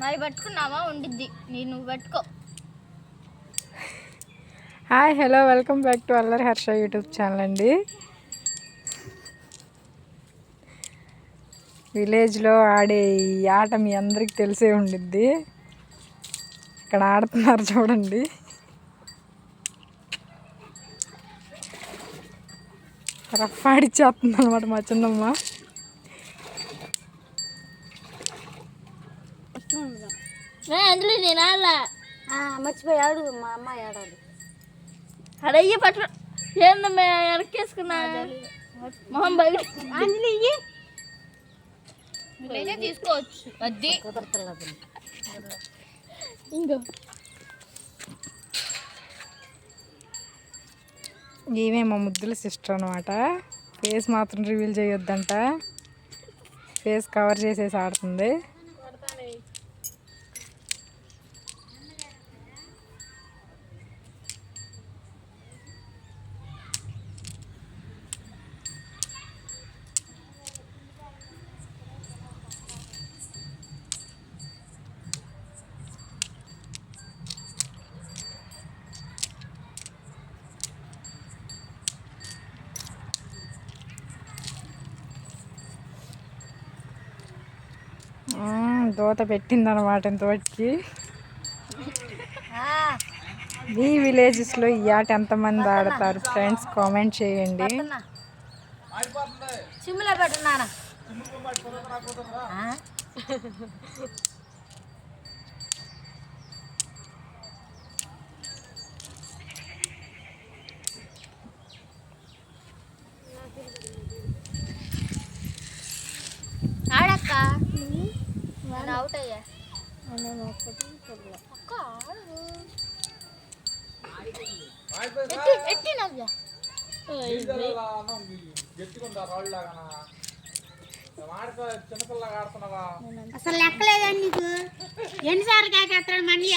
మరి పట్టుకున్నావా ఉండిద్ది నువ్వు పట్టుకో. Hi hello welcome back to అల్లరి హర్ష యూట్యూబ్ ఛానల్ అండి. విలేజ్లో ఆడే ఈ ఆట మీ అందరికి తెలిసే ఉండిద్ది. ఇక్కడ ఆడుతున్నారు చూడండి. రఫ్ ఆడిచ్చేస్తుంది అనమాట మా చిన్నమ్మ. అందులో నేను ఆడలా మర్చిపోయి ఆడు. మా అమ్మాయి ఆడాలి. అడయ్యి పట్టు ఏందమ్మా ఎనకేసుకున్నా మొహం బయట నేనే తీసుకోవచ్చు. అది కుదరతలేదు. ఇంకో ఈమె మా ముద్దుల సిస్టర్ అనమాట. ఫేస్ మాత్రం రివీల్ చేయొద్దంట. ఫేస్ కవర్ చేసేసి ఆడుతుంది. దోత పెట్టిందనమాట ఇంతవరకు. మీ విలేజెస్లో ఈ ఆట ఎంతమంది ఆడతారు ఫ్రెండ్స్ కామెంట్ చేయండి. సిమ్లో పెట్టున్నానా? ఆడక్క అవుట్ అయ్యా. ఎట్టి నవ్య అసలు లెక్కలేదండి నీకు. ఎన్నిసార్లు కాకేస్తాడు మళ్ళీ?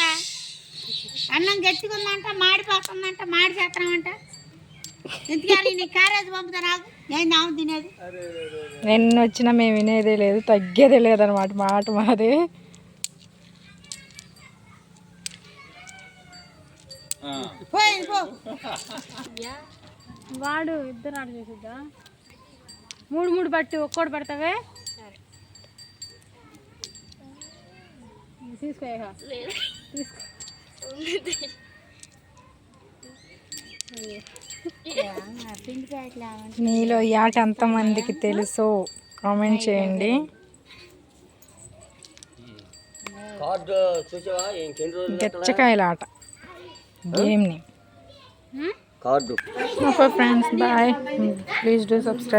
అన్నం గట్టిగుందంట, మాడిపోతుందంట, మాడి చేస్తామంట. ఎందుకని నీ క్యారేజ్ పంపుతా నాకు నేను నాము తినేది. నిన్న వచ్చినా మేము వినేదే లేదు, తగ్గేదే లేదనమాట మాట మాది. వాడు ఇద్దరు ఆడ చేసిద్దా? మూడు బట్టి ఒక్కోటి పడతావే. తీసుకో తీసుకో. మీలో ఈ ఆట ఎంతమందికి తెలుసో కామెంట్ చేయండి. గచ్చకాయల ఆట గేమ్ని. Okay friends, bye. Please do subscribe.